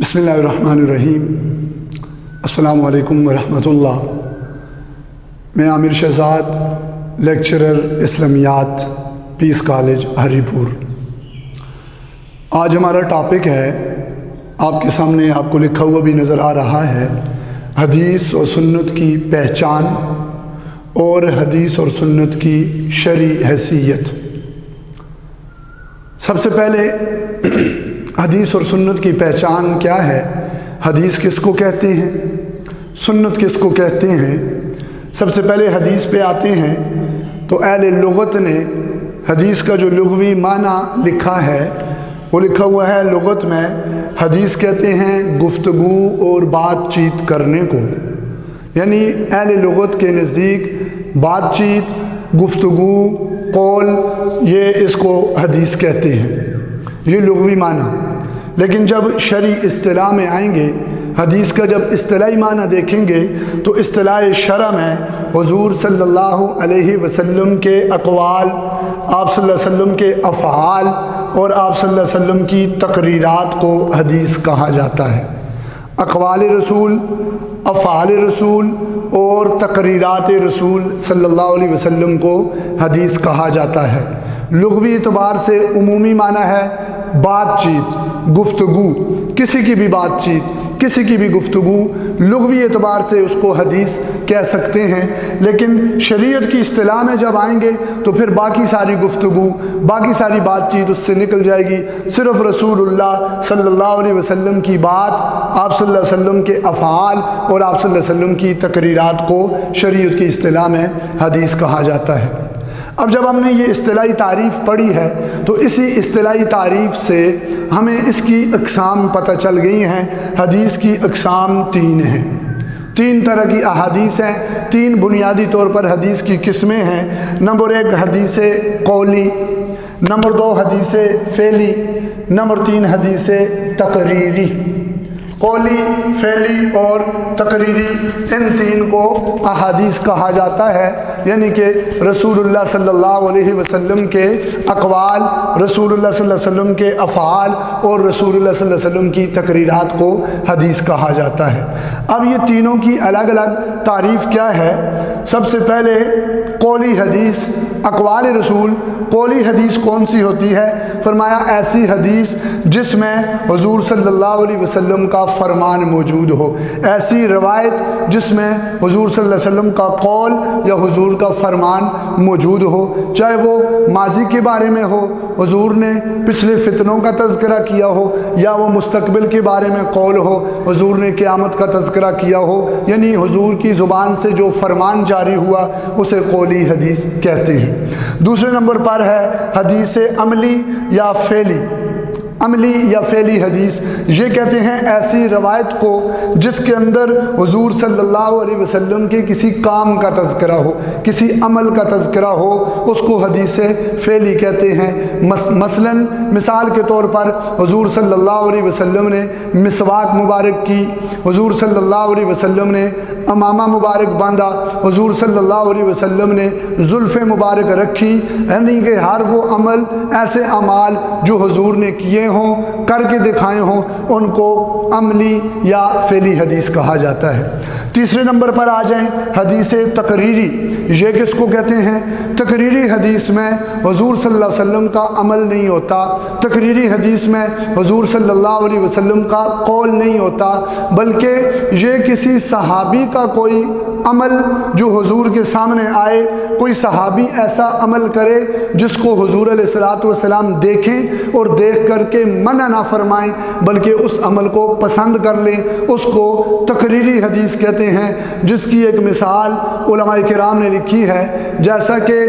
بسم اللہ الرحمن الرحیم۔ السلام علیکم ورحمۃ اللہ۔ میں عامر شہزاد، لیکچرر اسلامیات، پیس کالج ہری پور۔ آج ہمارا ٹاپک ہے، آپ کے سامنے آپ کو لکھا ہوا بھی نظر آ رہا ہے، حدیث اور سنت کی پہچان اور حدیث اور سنت کی شرعی حیثیت۔ سب سے پہلے حدیث اور سنت کی پہچان کیا ہے؟ حدیث کس کو کہتے ہیں؟ سنت کس کو کہتے ہیں؟ سب سے پہلے حدیث پہ آتے ہیں تو اہل لغت نے حدیث کا جو لغوی معنی لکھا ہے وہ لکھا ہوا ہے لغت میں، حدیث کہتے ہیں گفتگو اور بات چیت کرنے کو، یعنی اہل لغت کے نزدیک بات چیت، گفتگو، قول، یہ اس کو حدیث کہتے ہیں، یہ لغوی معنی۔ لیکن جب شرعی اصطلاح میں آئیں گے، حدیث کا جب اصطلاحی معنی دیکھیں گے تو اصطلاح شرع میں حضور صلی اللہ علیہ وسلم کے اقوال، آپ صلی اللہ علیہ وسلم کے افعال اور آپ صلی اللہ علیہ وسلم کی تقریرات کو حدیث کہا جاتا ہے۔ اقوال رسول، افعال رسول اور تقریرات رسول صلی اللہ علیہ وسلم کو حدیث کہا جاتا ہے۔ لغوی اعتبار سے عمومی معنی ہے بات چیت، گفتگو، کسی کی بھی بات چیت، کسی کی بھی گفتگو، لغوی اعتبار سے اس کو حدیث کہہ سکتے ہیں۔ لیکن شریعت کی اصطلاح میں جب آئیں گے تو پھر باقی ساری گفتگو، باقی ساری بات چیت اس سے نکل جائے گی، صرف رسول اللہ صلی اللہ علیہ وسلم کی بات، آپ صلی اللہ علیہ وسلم کے افعال اور آپ صلی اللہ علیہ وسلم کی تقریرات کو شریعت کی اصطلاح میں حدیث کہا جاتا ہے۔ اب جب ہم نے یہ اصطلاحی تعریف پڑھی ہے تو اسی اصطلاحی تعریف سے ہمیں اس کی اقسام پتہ چل گئی ہیں۔ حدیث کی اقسام تین ہیں، تین طرح کی احادیث ہیں، تین بنیادی طور پر حدیث کی قسمیں ہیں۔ نمبر ایک حدیث قولی، نمبر دو حدیث فعلی، نمبر تین حدیث تقریری۔ قولی، فعلی اور تقریری، ان تین کو احادیث کہا جاتا ہے، یعنی کہ رسول اللہ صلی اللہ علیہ وسلم کے اقوال، رسول اللہ صلی اللہ علیہ وسلم کے افعال اور رسول اللہ صلی اللہ علیہ وسلم کی تقریرات کو حدیث کہا جاتا ہے۔ اب یہ تینوں کی الگ الگ تعریف کیا ہے؟ سب سے پہلے قولی حدیث، اقوال رسول۔ قولی حدیث کون سی ہوتی ہے؟ فرمایا ایسی حدیث جس میں حضور صلی اللہ علیہ وسلم کا فرمان موجود ہو، ایسی روایت جس میں حضور صلی اللہ علیہ وسلم کا قول یا حضور کا فرمان موجود ہو، چاہے وہ ماضی کے بارے میں ہو، حضور نے پچھلے فتنوں کا تذکرہ کیا ہو، یا وہ مستقبل کے بارے میں قول ہو، حضور نے قیامت کا تذکرہ کیا ہو، یعنی حضور کی زبان سے جو فرمان جاری ہوا اسے قولی حدیث کہتے ہیں۔ دوسرے نمبر پر ہے حدیث عملی یا فعلی۔ عملی یا فعلی حدیث، یہ کہتے ہیں ایسی روایت کو جس کے اندر حضور صلی اللہ علیہ وسلم کے کسی کام کا تذکرہ ہو، کسی عمل کا تذکرہ ہو، اس کو حدیث فعلی کہتے ہیں۔ مثال کے طور پر حضور صلی اللہ علیہ وسلم نے مسواک مبارک کی، حضور صلی اللہ علیہ وسلم نے امامہ مبارک باندھا، حضور صلی اللہ علیہ وسلم نے زلف مبارک رکھی، یعنی کہ ہر وہ عمل، ایسے اعمال جو حضور نے کیے ہوں، کر کے دکھائے ہوں، ان کو عملی یا فعلی حدیث کہا جاتا ہے۔ تیسرے نمبر پر آ جائیں حدیث تقریری۔ یہ کس کو کہتے ہیں؟ تقریری حدیث میں حضور صلی اللہ علیہ وسلم کا عمل نہیں ہوتا، تقریری حدیث میں حضور صلی اللہ علیہ وسلم کا قول نہیں ہوتا، بلکہ یہ کسی صحابی کا کوئی عمل جو حضور کے سامنے آئے، کوئی صحابی ایسا عمل کرے جس کو حضور علیہ الصلوۃ والسلام دیکھیں اور دیکھ کر کے منع نہ فرمائیں بلکہ اس عمل کو پسند کر لیں، اس کو تقریری حدیث کہتے ہیں۔ جس کی ایک مثال علماء کرام نے لکھی ہے، جیسا کہ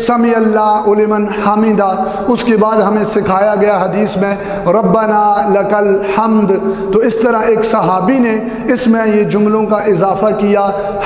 سمع اللہ لمن حمدہ، اس کے بعد ہمیں سکھایا گیا حدیث میں ربنا لک الحمد، تو اس طرح ایک صحابی نے اس میں یہ جملوں کا اضافہ کیا،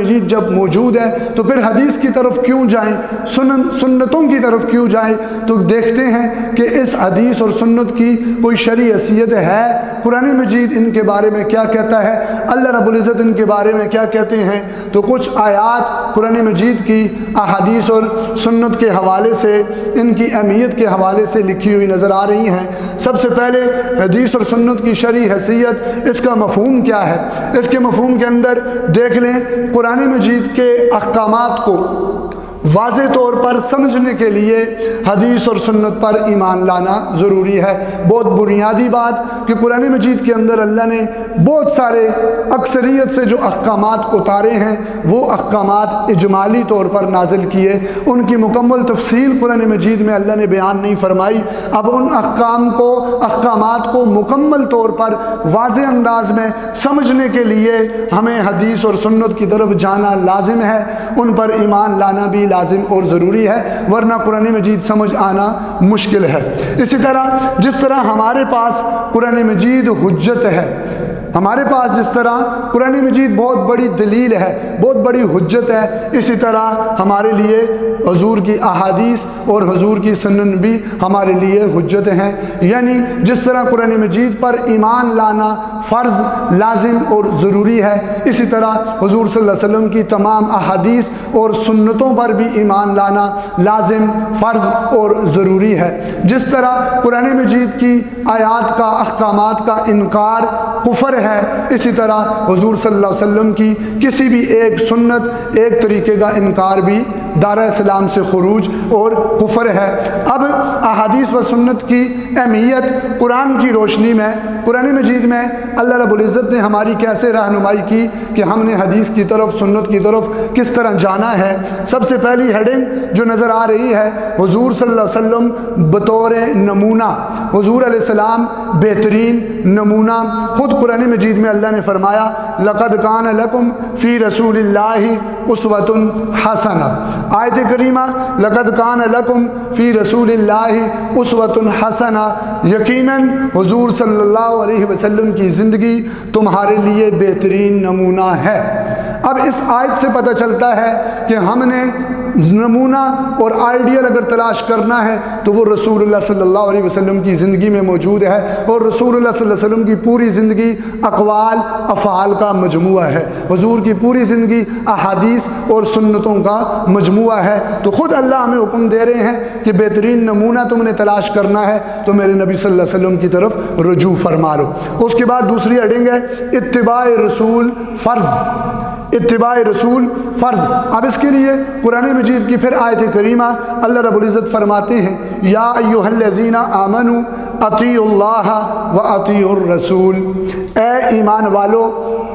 مجید جب موجود ہے تو پھر حدیث کی طرف کیوں جائیں، سنتوں کی طرف کیوں جائیں؟ تو دیکھتے ہیں کہ اس حدیث اور سنت کی کوئی شرعی حیثیت ہے، قرآن مجید ان کے بارے میں کیا کہتا ہے، اللہ رب العزت ان کے بارے میں کیا کہتے ہیں۔ تو کچھ آیات قرآن مجید کی احادیث اور سنت کے حوالے سے، ان کی اہمیت کے حوالے سے لکھی ہوئی نظر آ رہی ہیں۔ سب سے پہلے حدیث اور سنت کی شرعی حیثیت، اس کا مفہوم کیا ہے؟ اس کے مفہوم کے اندر دیکھ لیں، قرآن مجید کے احکامات کو واضح طور پر سمجھنے کے لیے حدیث اور سنت پر ایمان لانا ضروری ہے۔ بہت بنیادی بات کہ قرآن مجید کے اندر اللہ نے بہت سارے اکثریت سے جو احکامات اتارے ہیں وہ احکامات اجمالی طور پر نازل کیے، ان کی مکمل تفصیل قرآن مجید میں اللہ نے بیان نہیں فرمائی۔ اب ان احکامات کو مکمل طور پر واضح انداز میں سمجھنے کے لیے ہمیں حدیث اور سنت کی طرف جانا لازم ہے، ان پر ایمان لانا بھی لازم اور ضروری ہے، ورنہ قرآن مجید سمجھ آنا مشکل ہے۔ اسی طرح جس طرح ہمارے پاس قرآن مجید حجت ہے، ہمارے پاس جس طرح قرآن مجید بہت بڑی دلیل ہے، بہت بڑی حجت ہے، اسی طرح ہمارے لیے حضور کی احادیث اور حضور کی سنن بھی ہمارے لیے حجت ہیں۔ یعنی جس طرح قرآن مجید پر ایمان لانا فرض، لازم اور ضروری ہے، اسی طرح حضور صلی اللہ علیہ وسلم کی تمام احادیث اور سنتوں پر بھی ایمان لانا لازم، فرض اور ضروری ہے۔ جس طرح قرآن مجید کی آیات کا، احکامات کا انکار کفر ہے، اسی طرح حضور صلی اللہ علیہ وسلم کی کسی بھی ایک سنت، ایک طریقے کا انکار بھی دائرہ اسلام سے خروج اور کفر ہے۔ اب احادیث و سنت کی اہمیت قرآن کی روشنی میں، قرآن مجید میں اللہ رب العزت نے ہماری کیسے رہنمائی کی کہ ہم نے حدیث کی طرف، سنت کی طرف کس طرح جانا ہے۔ سب سے پہلی ہیڈنگ جو نظر آ رہی ہے، حضور صلی اللہ علیہ وسلم بطور نمونہ، حضور علیہ السلام بہترین نمونہ۔ خود قرآن مجید میں اللہ نے فرمایا لَقَدْ كَانَ لَكُمْ فِي رَسُولِ اللَّهِ أُسْوَةٌ حَسَنَةٌ، آیت کریمہ لَقَدْ كَانَ لَكُمْ فِي رَسُولِ اللَّهِ أُسْوَةٌ حَسَنَةٌ، یقیناً حضور صلی اللہ علیہ وسلم کی زندگی تمہارے لیے بہترین نمونہ ہے۔ اب اس آیت سے پتہ چلتا ہے کہ ہم نے نمونہ اور آئیڈیل اگر تلاش کرنا ہے تو وہ رسول اللہ صلی اللہ علیہ وسلم کی زندگی میں موجود ہے، اور رسول اللہ صلی اللہ علیہ وسلم کی پوری زندگی اقوال افعال کا مجموعہ ہے، حضور کی پوری زندگی احادیث اور سنتوں کا مجموعہ ہے۔ تو خود اللہ ہمیں حکم دے رہے ہیں کہ بہترین نمونہ تم نے تلاش کرنا ہے تو میرے نبی صلی اللہ علیہ وسلم کی طرف رجوع فرما لو۔ اس کے بعد دوسری ہیڈنگ ہے اتباع رسول فرض، اتباع رسول فرض۔ اب اس کے لیے قرآن مجید کی پھر آیت کریمہ اللہ رب العزت فرماتے ہیں یا ایھا الذین آمنوا اطیعوا اللہ و اطیعوا الرسول، اے ایمان والو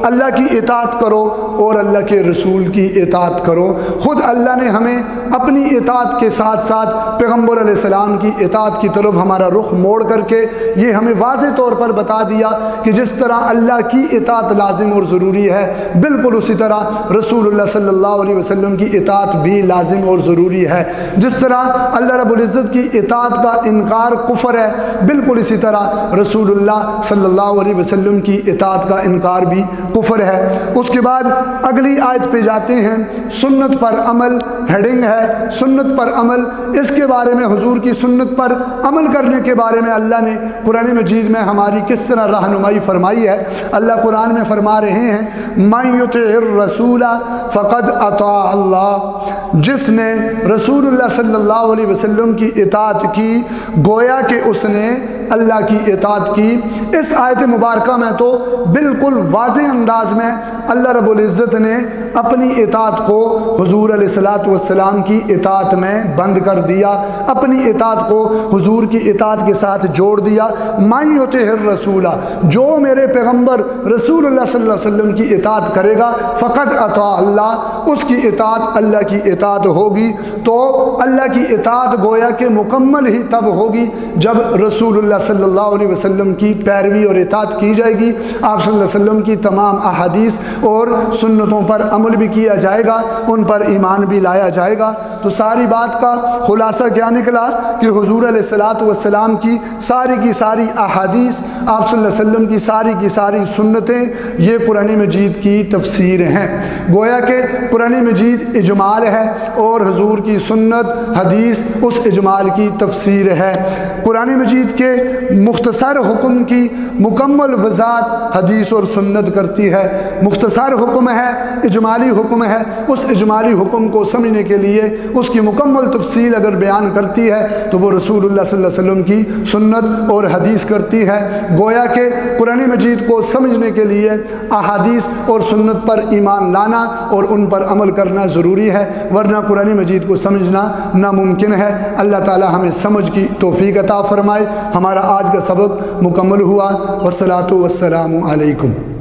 اللہ کی اطاعت کرو اور اللہ کے رسول کی اطاعت کرو۔ خود اللہ نے ہمیں اپنی اطاعت کے ساتھ ساتھ پیغمبر علیہ السلام کی اطاعت کی طرف ہمارا رخ موڑ کر کے یہ ہمیں واضح طور پر بتا دیا کہ جس طرح اللہ کی اطاعت لازم اور ضروری ہے، بالکل اسی طرح رسول اللہ صلی اللہ علیہ وسلم کی اطاعت بھی لازم اور ضروری ہے۔ جس طرح اللہ رب العزت کی اطاعت کا انکار کفر ہے، بالکل اسی طرح رسول اللہ صلی اللہ علیہ وسلم کی اطاعت کا انکار بھی کفر ہے۔ اس کے بعد اگلی آیت پہ جاتے ہیں، سنت پر عمل ہیڈنگ ہے، سنت پر عمل۔ اس کے بارے میں حضور کی سنت پر عمل کرنے کے بارے میں اللہ نے قرآن مجید میں ہماری کس طرح رہنمائی فرمائی ہے۔ اللہ قرآن میں فرما رہے ہیں مَن یُطِعِ الرَّسُولَ فَقَدْ أَطَاعَ اللَّهَ، جس نے رسول اللہ صلی اللہ علیہ وسلم کی اطاعت کی گویا کہ اس نے اللہ کی اطاعت کی۔ اس آیت مبارکہ میں تو بالکل واضح انداز میں اللہ رب العزت نے اپنی اطاعت کو حضور علیہ الصلاۃ والسلام کی اطاعت میں بند کر دیا، اپنی اطاعت کو حضور کی اطاعت کے ساتھ جوڑ دیا۔ مَن یُطِعِ الرَّسُولَ، جو میرے پیغمبر رسول اللہ صلی اللہ علیہ وسلم کی اطاعت کرے گا، فقط اطاع اللہ، اس کی اطاعت اللہ کی اطاعت ہوگی۔ تو اللہ کی اطاعت گویا کہ مکمل ہی تب ہوگی جب رسول اللہ صلی اللہ علیہ وسلم کی پیروی اور اطاعت کی جائے گی، آپ صلی اللہ علیہ وسلم کی تمام احادیث اور سنتوں پر عمل بھی کیا جائے گا، ان پر ایمان بھی لایا جائے گا۔ تو ساری بات کا خلاصہ کیا نکلا کہ حضور علیہ الصلوۃ والسلام کی ساری احادیث، آپ صلی اللہ علیہ وسلم کی ساری سنتیں یہ قرآن مجید کی تفسیر ہیں۔ گویا کہ قرآن مجید اجمال ہے اور حضور کی سنت حدیث اس اجمال کی تفسیر ہے۔ قرآن مجید کے مختصر حکم کی مکمل وضاحت حدیث اور سنت کرتی ہے۔ مختصر حکم ہے، اجمالی حکم ہے، اس اجمالی حکم کو سمجھنے کے لیے اس کی مکمل تفصیل اگر بیان کرتی ہے تو وہ رسول اللہ صلی اللہ علیہ وسلم کی سنت اور حدیث کرتی ہے۔ گویا کہ قرآن مجید کو سمجھنے کے لیے احادیث اور سنت پر ایمان لانا اور ان پر عمل کرنا ضروری ہے، ورنہ قرآن مجید کو سمجھنا ناممکن ہے۔ اللہ تعالی ہمیں سمجھ کی توفیق عطا فرمائے۔ ہمارا آج کا سبق مکمل ہوا۔ والصلاۃ والسلام علیکم۔